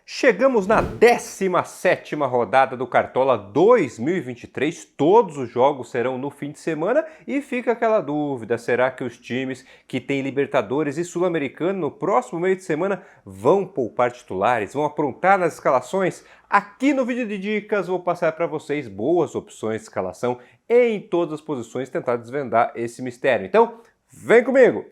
Chegamos na 17ª rodada do Cartola 2023, todos os jogos serão no fim de semana e fica aquela dúvida, será que os times que têm Libertadores e Sul-Americano no próximo meio de semana vão poupar titulares, vão aprontar nas escalações? Aqui no vídeo de dicas vou passar para vocês boas opções de escalação em todas as posições, tentar desvendar esse mistério. Então, vem comigo!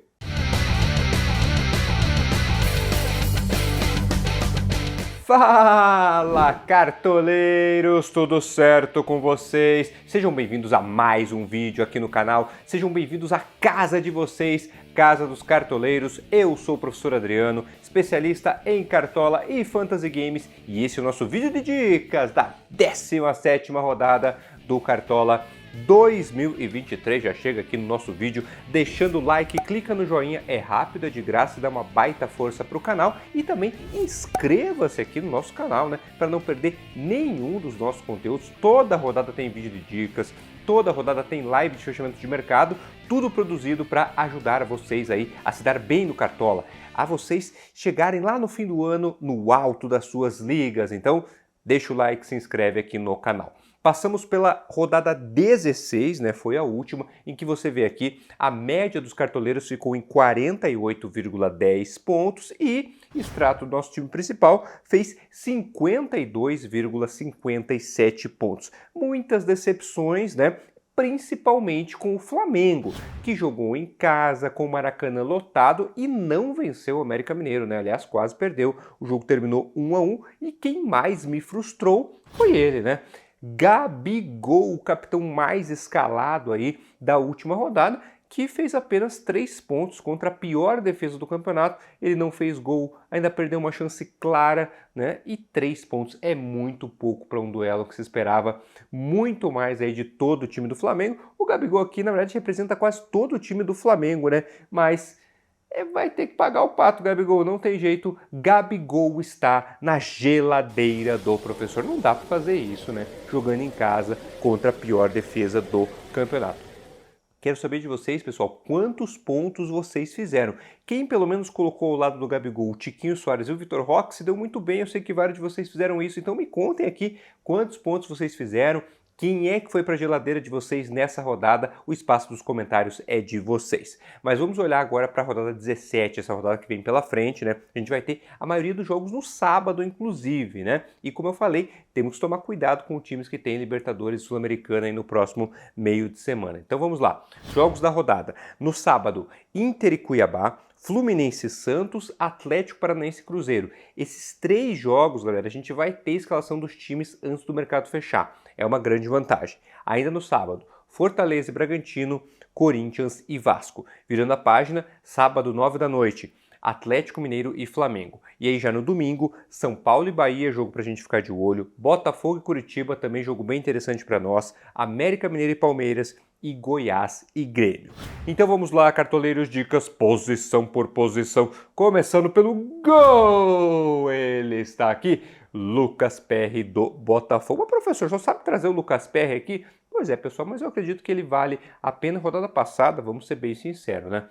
Fala, cartoleiros! Tudo certo com vocês? Sejam bem-vindos a mais um vídeo aqui no canal. Sejam bem-vindos à casa de vocês, Casa dos Cartoleiros. Eu sou o professor Adriano, especialista em Cartola e Fantasy Games, e esse é o nosso vídeo de dicas da 17ª rodada do Cartola 2023. Já chega aqui no nosso vídeo deixando o like, clica no joinha, é rápido, é de graça e dá uma baita força para o canal, e também inscreva-se aqui no nosso canal, né, para não perder nenhum dos nossos conteúdos. Toda rodada tem vídeo de dicas, toda rodada tem live de fechamento de mercado, tudo produzido para ajudar vocês aí a se dar bem no Cartola, a vocês chegarem lá no fim do ano no alto das suas ligas. Então deixa o like, se inscreve aqui no canal. Passamos pela rodada 16, né? Foi a última, em que você vê aqui a média dos cartoleiros ficou em 48,10 pontos e extrato do nosso time principal fez 52,57 pontos. Muitas decepções, né? Principalmente com o Flamengo, que jogou em casa, com o Maracanã lotado e não venceu o América Mineiro, né? Aliás, quase perdeu. O jogo terminou 1-1 e quem mais me frustrou foi ele, né? Gabigol, o capitão mais escalado aí da última rodada, que fez apenas 3 pontos contra a pior defesa do campeonato. Ele não fez gol, ainda perdeu uma chance clara, né? E 3 pontos é muito pouco para um duelo que se esperava muito mais aí de todo o time do Flamengo. O Gabigol aqui, na verdade, representa quase todo o time do Flamengo, né? Mas vai ter que pagar o pato, Gabigol, não tem jeito. Gabigol está na geladeira do professor. Não dá para fazer isso, né? Jogando em casa contra a pior defesa do campeonato. Quero saber de vocês, pessoal, quantos pontos vocês fizeram. Quem pelo menos colocou ao lado do Gabigol o Tiquinho Soares e o Vitor Roque se deu muito bem. Eu sei que vários de vocês fizeram isso, então me contem aqui quantos pontos vocês fizeram. Quem é que foi para a geladeira de vocês nessa rodada? O espaço dos comentários é de vocês. Mas vamos olhar agora para a rodada 17, essa rodada que vem pela frente, né? A gente vai ter a maioria dos jogos no sábado, inclusive, né? E como eu falei, temos que tomar cuidado com os times que têm Libertadores e Sul-Americana aí no próximo meio de semana. Então vamos lá. Jogos da rodada. No sábado, Inter e Cuiabá, Fluminense e Santos, Atlético Paranaense e Cruzeiro. Esses 3 jogos, galera, a gente vai ter a escalação dos times antes do mercado fechar. É uma grande vantagem. Ainda no sábado, Fortaleza e Bragantino, Corinthians e Vasco. Virando a página, sábado 9 da noite, Atlético Mineiro e Flamengo. E aí já no domingo, São Paulo e Bahia, jogo pra gente ficar de olho. Botafogo e Curitiba, também jogo bem interessante para nós. América Mineiro e Palmeiras e Goiás e Grêmio. Então vamos lá, cartoleiros, dicas posição por posição, começando pelo gol. Ele está aqui, Lucas Perry do Botafogo. Mas, professor, só sabe trazer o Lucas Perry aqui? Pois é, pessoal, mas eu acredito que ele vale a pena. Rodada passada, vamos ser bem sinceros, né?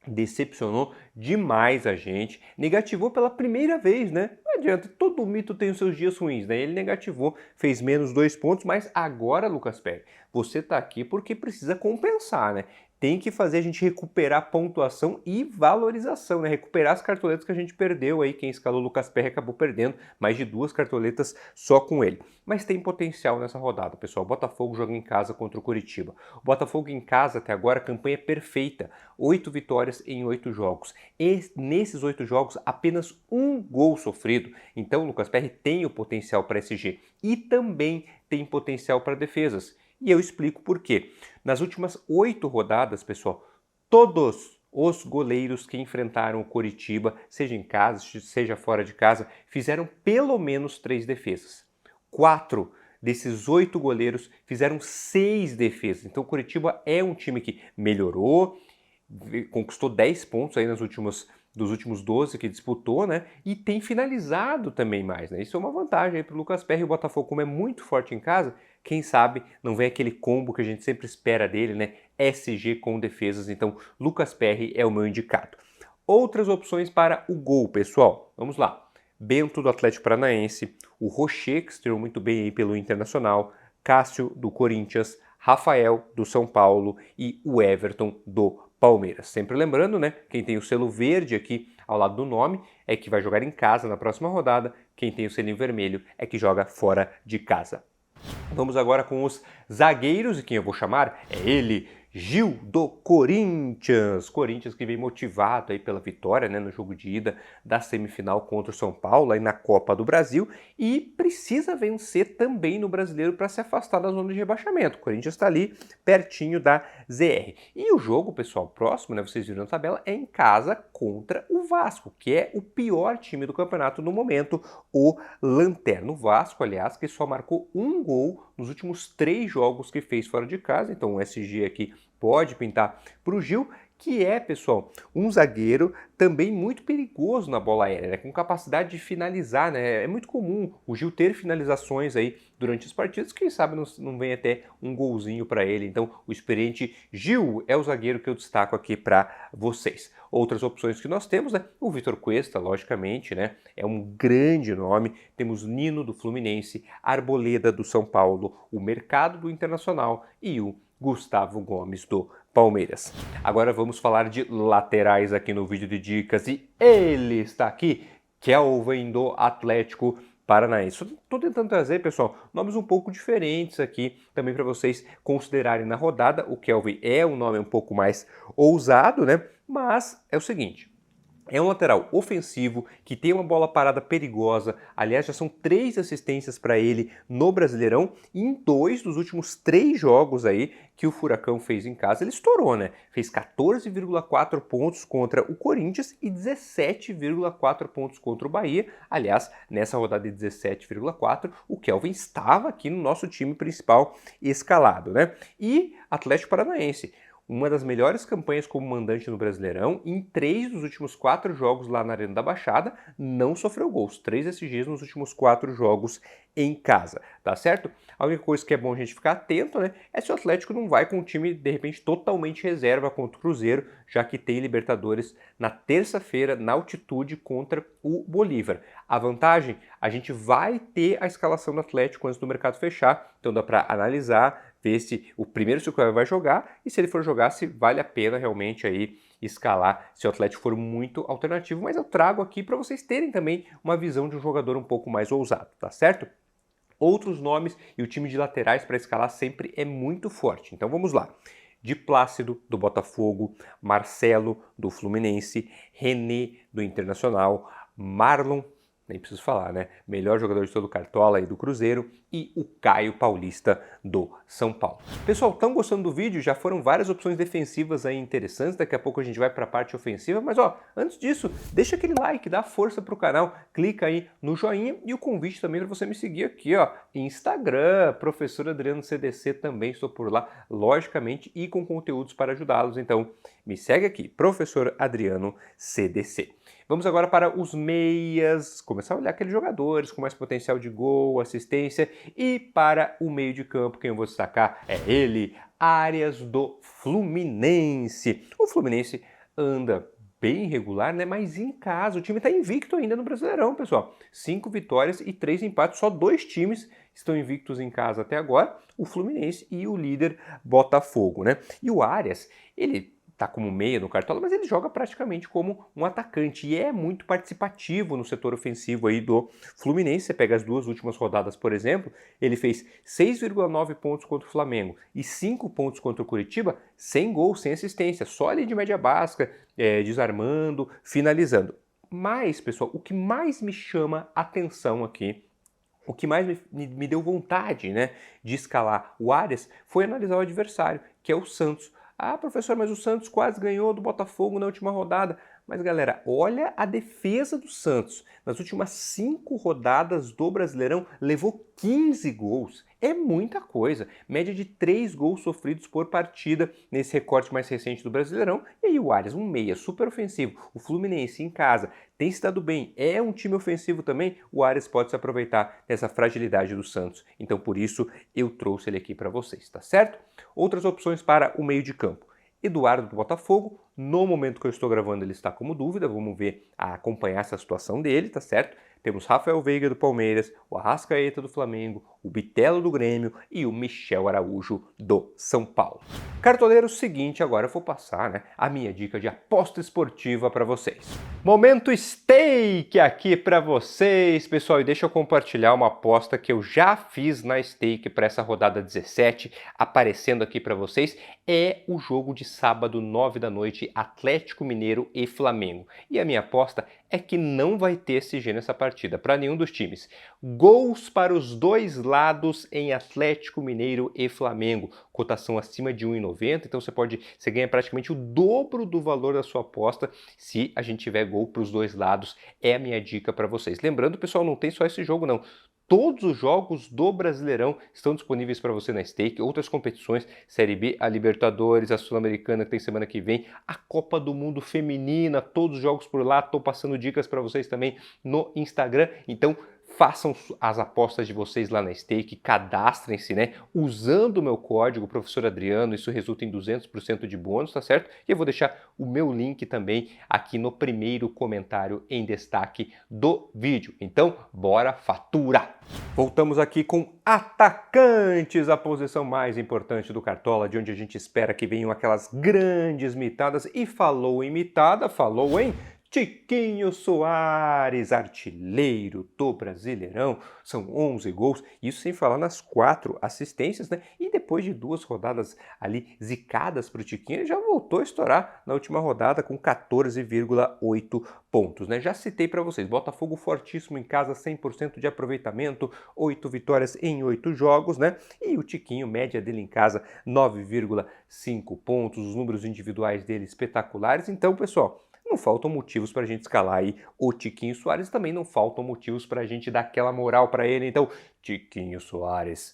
Decepcionou demais a gente, negativou pela primeira vez, né? Não adianta, todo mito tem os seus dias ruins, né? Ele negativou, fez menos 2 pontos, mas agora, Lucas Perry, você tá aqui porque precisa compensar, né? Tem que fazer a gente recuperar pontuação e valorização, né? Recuperar as cartoletas que a gente perdeu aí. Quem escalou o Lucas Perry acabou perdendo mais de 2 cartoletas só com ele. Mas tem potencial nessa rodada, pessoal. O Botafogo joga em casa contra o Curitiba. O Botafogo em casa, até agora, campanha perfeita. 8 vitórias em 8 jogos. E nesses 8 jogos, apenas 1 gol sofrido. Então, o Lucas Perry tem o potencial para SG. E também tem potencial para defesas. E eu explico por quê. Nas últimas 8 rodadas, pessoal, todos os goleiros que enfrentaram o Coritiba, seja em casa, seja fora de casa, fizeram pelo menos 3 defesas. 4 desses 8 goleiros fizeram 6 defesas. Então o Coritiba é um time que melhorou, conquistou 10 pontos aí dos últimos 12 que disputou, né? E tem finalizado também mais, né? Isso é uma vantagem aí para o Lucas Perry. O Botafogo, como é muito forte em casa, quem sabe não vem aquele combo que a gente sempre espera dele, né? SG com defesas. Então, Lucas Perry é o meu indicado. Outras opções para o gol, pessoal. Vamos lá. Bento do Atlético Paranaense, o Rocher, que estreou muito bem aí pelo Internacional, Cássio do Corinthians, Rafael do São Paulo e o Everton do Palmeiras. Sempre lembrando, né, quem tem o selo verde aqui ao lado do nome é que vai jogar em casa na próxima rodada, quem tem o selinho vermelho é que joga fora de casa. Vamos agora com os zagueiros, e quem eu vou chamar é ele, Gil do Corinthians. Corinthians que vem motivado aí pela vitória, né, no jogo de ida da semifinal contra o São Paulo aí na Copa do Brasil e precisa vencer também no Brasileiro para se afastar da zona de rebaixamento. O Corinthians está ali pertinho da ZR. E o jogo, pessoal, próximo, né, vocês viram na tabela, é em casa contra o Vasco, que é o pior time do campeonato no momento, o Lanterna. O Vasco, aliás, que só marcou um gol nos últimos 3 jogos que fez fora de casa, então o SG aqui pode pintar para o Gil, que é, pessoal, um zagueiro também muito perigoso na bola aérea, né? Com capacidade de finalizar, né? É muito comum o Gil ter finalizações aí durante as partidas, quem sabe não vem até um golzinho para ele. Então, o experiente Gil é o zagueiro que eu destaco aqui para vocês. Outras opções que nós temos, né? O Vitor Cuesta, logicamente, né? É um grande nome. Temos Nino do Fluminense, Arboleda do São Paulo, o Mercado do Internacional e o Gustavo Gomes do Palmeiras. Agora vamos falar de laterais aqui no vídeo de dicas e ele está aqui, Kelvin do Atlético Paranaense. Estou tentando trazer, pessoal, nomes um pouco diferentes aqui também para vocês considerarem na rodada. O Kelvin é um nome um pouco mais ousado, né? Mas é o seguinte, é um lateral ofensivo que tem uma bola parada perigosa. Aliás, já são 3 assistências para ele no Brasileirão. E em 2 dos últimos 3 jogos aí que o Furacão fez em casa, ele estourou, né? Fez 14,4 pontos contra o Corinthians e 17,4 pontos contra o Bahia. Aliás, nessa rodada de 17,4, o Kelvin estava aqui no nosso time principal escalado, né? E Atlético Paranaense, uma das melhores campanhas como mandante no Brasileirão, em 3 dos últimos 4 jogos lá na Arena da Baixada, não sofreu gols. 3 SGs nos últimos 4 jogos em casa, tá certo? A única coisa que é bom a gente ficar atento, né, é se o Atlético não vai com o time, de repente, totalmente reserva contra o Cruzeiro, já que tem Libertadores na terça-feira, na altitude, contra o Bolívar. A vantagem, a gente vai ter a escalação do Atlético antes do mercado fechar, então dá para analisar, ver se o primeiro se o Cruzeiro vai jogar e se ele for jogar, se vale a pena realmente aí escalar, se o Atlético for muito alternativo, mas eu trago aqui para vocês terem também uma visão de um jogador um pouco mais ousado, tá certo? Outros nomes e o time de laterais para escalar sempre é muito forte, então vamos lá. De Plácido, do Botafogo, Marcelo, do Fluminense, René, do Internacional, Marlon, nem preciso falar, né? Melhor jogador de todo o Cartola e do Cruzeiro, e o Caio Paulista do São Paulo. Pessoal, estão gostando do vídeo? Já foram várias opções defensivas aí interessantes, daqui a pouco a gente vai para a parte ofensiva, mas ó, antes disso, deixa aquele like, dá força pro canal, clica aí no joinha e o convite também para você me seguir aqui, ó, Instagram, Professor Adriano CDC, também estou por lá, logicamente, e com conteúdos para ajudá-los, então me segue aqui, Professor Adriano CDC. Vamos agora para os meias, começar a olhar aqueles jogadores com mais potencial de gol, assistência, e para o meio de campo, quem eu vou destacar é ele, Arias do Fluminense. O Fluminense anda bem irregular, né? Mas em casa, o time está invicto ainda no Brasileirão, pessoal. 5 vitórias e 3 empates, só 2 times estão invictos em casa até agora, o Fluminense e o líder Botafogo, né? E o Arias, ele tá como meia no Cartola, mas ele joga praticamente como um atacante e é muito participativo no setor ofensivo aí do Fluminense. Você pega as 2 últimas rodadas, por exemplo, ele fez 6,9 pontos contra o Flamengo e 5 pontos contra o Curitiba, sem gol, sem assistência, só ali de média básica, desarmando, finalizando. Mas, pessoal, o que mais me chama atenção aqui, o que mais me deu vontade, né, de escalar o Arias foi analisar o adversário, que é o Santos. Ah, professor, mas o Santos quase ganhou do Botafogo na última rodada. Mas, galera, olha a defesa do Santos. Nas últimas 5 rodadas do Brasileirão, levou 15 gols. É muita coisa. Média de 3 gols sofridos por partida nesse recorte mais recente do Brasileirão. E aí o Arias, um meia super ofensivo. O Fluminense em casa tem se dado bem. É um time ofensivo também. O Arias pode se aproveitar dessa fragilidade do Santos. Então, por isso, eu trouxe ele aqui para vocês, tá certo? Outras opções para o meio de campo. Eduardo do Botafogo, no momento que eu estou gravando ele está como dúvida, vamos ver a acompanhar essa situação dele, tá certo? temos Rafael Veiga do Palmeiras, o Arrascaeta do Flamengo, o Bitelo do Grêmio e o Michel Araújo do São Paulo. Cartoleiro, seguinte, agora eu vou passar, né, a minha dica de aposta esportiva para vocês. Momento Stake aqui para vocês, pessoal, e deixa eu compartilhar uma aposta que eu já fiz na Stake para essa rodada 17, aparecendo aqui para vocês, é o jogo de sábado, 9 da noite, Atlético Mineiro e Flamengo. E a minha aposta é que não vai ter SG nessa partida, para nenhum dos times. Gols para os dois lados em Atlético Mineiro e Flamengo. Cotação acima de 1,90, então você ganha praticamente o dobro do valor da sua aposta se a gente tiver gol para os dois lados. É a minha dica para vocês. Lembrando, pessoal, não tem só esse jogo não. Todos os jogos do Brasileirão estão disponíveis para você na Stake, outras competições, Série B, a Libertadores, a Sul-Americana que tem semana que vem, a Copa do Mundo Feminina, todos os jogos por lá, estou passando dicas para vocês também no Instagram, então façam as apostas de vocês lá na Stake, cadastrem-se, né, usando o meu código, professor Adriano, isso resulta em 200% de bônus, tá certo? E eu vou deixar o meu link também aqui no primeiro comentário em destaque do vídeo. Então, bora faturar! Voltamos aqui com atacantes, a posição mais importante do Cartola, de onde a gente espera que venham aquelas grandes mitadas. E falou em mitada, falou em Tiquinho Soares, artilheiro do Brasileirão, são 11 gols, isso sem falar nas 4 assistências, né? E depois de 2 rodadas ali zicadas para o Tiquinho, ele já voltou a estourar na última rodada com 14,8 pontos, né? Já citei para vocês, Botafogo fortíssimo em casa, 100% de aproveitamento, 8 vitórias em 8 jogos, né? E o Tiquinho, média dele em casa, 9,5 pontos, os números individuais dele espetaculares. Então, pessoal, não faltam motivos para a gente escalar aí o Tiquinho Soares, também não faltam motivos para a gente dar aquela moral para ele. Então, Tiquinho Soares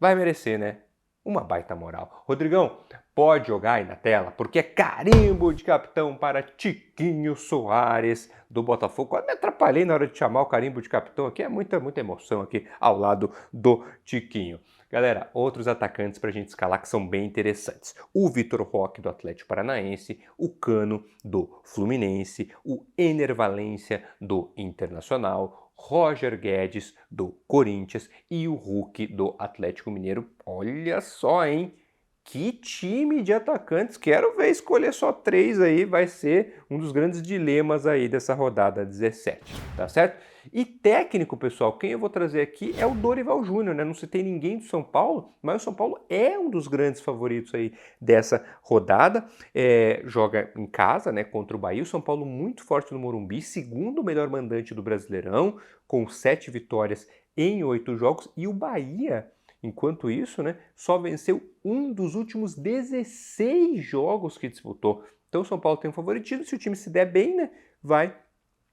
vai merecer, né? Uma baita moral. Rodrigão, pode jogar aí na tela, porque é carimbo de capitão para Tiquinho Soares do Botafogo. Quase me atrapalhei na hora de chamar o carimbo de capitão aqui, é muita emoção aqui ao lado do Tiquinho. Galera, outros atacantes para a gente escalar que são bem interessantes. O Vitor Roque do Atlético Paranaense, o Cano do Fluminense, o Ener Valencia do Internacional, Roger Guedes do Corinthians e o Hulk do Atlético Mineiro. Olha só, hein? Que time de atacantes, quero ver escolher só 3 aí, vai ser um dos grandes dilemas aí dessa rodada 17, tá certo? E técnico, pessoal, quem eu vou trazer aqui é o Dorival Júnior, né? Não citei ninguém do São Paulo, mas o São Paulo é um dos grandes favoritos aí dessa rodada, joga em casa, né, contra o Bahia, o São Paulo muito forte no Morumbi, segundo melhor mandante do Brasileirão, com 7 vitórias em 8 jogos, e o Bahia, enquanto isso, né, só venceu um dos últimos 16 jogos que disputou. Então o São Paulo tem um favoritismo, se o time se der bem, né, vai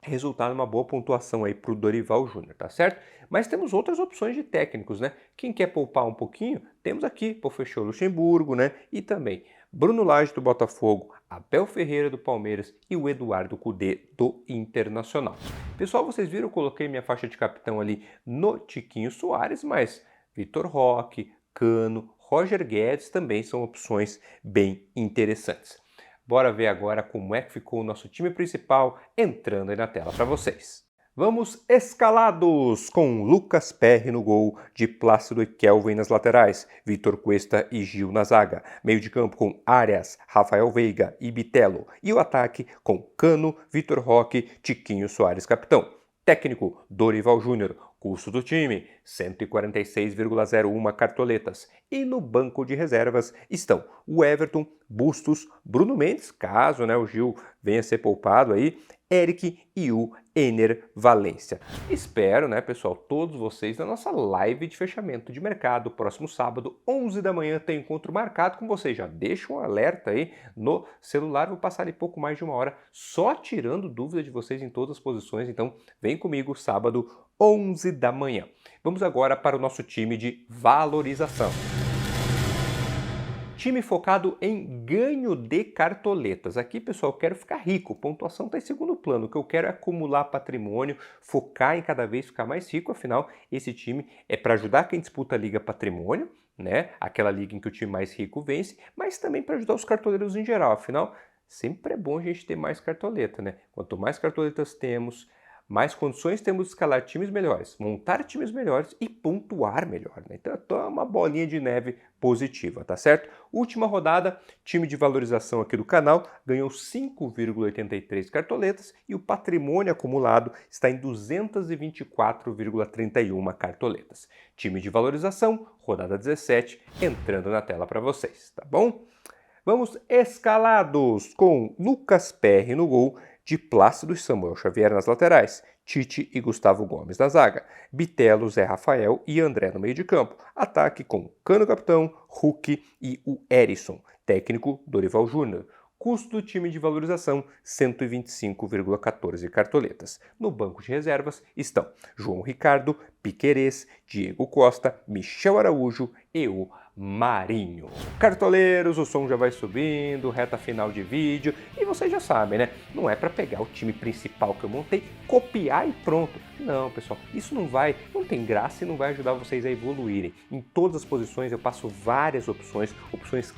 resultar numa boa pontuação aí para o Dorival Júnior, tá certo? Mas temos outras opções de técnicos, né? Quem quer poupar um pouquinho, temos aqui Pofechou Luxemburgo, né? E também Bruno Lage do Botafogo, Abel Ferreira do Palmeiras e o Eduardo Cudê do Internacional. Pessoal, vocês viram, eu coloquei minha faixa de capitão ali no Tiquinho Soares, mas Vitor Roque, Cano, Roger Guedes também são opções bem interessantes. Bora ver agora como é que ficou o nosso time principal entrando aí na tela para vocês. Vamos escalados com Lucas Perry no gol, de Plácido e Kelvin nas laterais, Vitor Cuesta e Gil na zaga, meio de campo com Arias, Rafael Veiga e Bitelo, e o ataque com Cano, Vitor Roque, Tiquinho Soares capitão. Técnico Dorival Júnior, custo do time 146,01 cartoletas. E no banco de reservas estão o Everton, Bustos, Bruno Mendes, caso, né, o Gil venha a ser poupado aí, Eric e o Ener Valencia. Espero, né, pessoal, todos vocês na nossa live de fechamento de mercado. Próximo sábado, 11 da manhã, tem encontro marcado com vocês. Já deixa um alerta aí no celular. Vou passar ali pouco mais de 1 hora só tirando dúvida de vocês em todas as posições. Então, vem comigo sábado, 11 da manhã. Vamos agora para o nosso time de valorização. Time focado em ganho de cartoletas. Aqui, pessoal, eu quero ficar rico. Pontuação está em segundo plano. O que eu quero é acumular patrimônio, focar em cada vez ficar mais rico. Afinal, esse time é para ajudar quem disputa a Liga Patrimônio, né? Aquela liga em que o time mais rico vence, mas também para ajudar os cartoleiros em geral. Afinal, sempre é bom a gente ter mais cartoleta, né? Quanto mais cartoletas temos, mais condições temos de escalar times melhores, montar times melhores e pontuar melhor, né? Então é uma bolinha de neve positiva, tá certo? Última rodada, time de valorização aqui do canal ganhou 5,83 cartoletas e o patrimônio acumulado está em 224,31 cartoletas. Time de valorização, rodada 17, entrando na tela para vocês, tá bom? Vamos escalados com Lucas Perry no gol, de Plácido e Samuel Xavier nas laterais, Tite e Gustavo Gomes na zaga, Bitelo, Zé Rafael e André no meio de campo, ataque com Cano capitão, Hulk e o Erisson, técnico Dorival Júnior. Custo do time de valorização, 125,14 cartoletas. No banco de reservas estão João Ricardo, Piquerez, Diego Costa, Michel Araújo e o Marinho. Cartoleiros, o som já vai subindo, reta final de vídeo, e vocês já sabem, né? Não é para pegar o time principal que eu montei, copiar e pronto. Não, pessoal, isso não tem graça e não vai ajudar vocês a evoluírem. Em todas as posições eu passo várias opções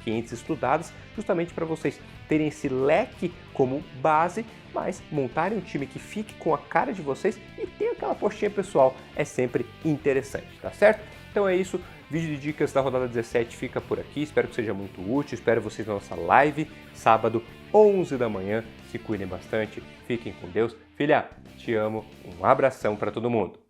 quentes estudadas, justamente para vocês terem esse leque como base, mas montarem um time que fique com a cara de vocês e ter aquela postinha pessoal é sempre interessante, tá certo? Então é isso. Vídeo de dicas da rodada 17 fica por aqui, espero que seja muito útil, espero vocês na nossa live, sábado, 11 da manhã, se cuidem bastante, fiquem com Deus. Filha, te amo, um abração para todo mundo.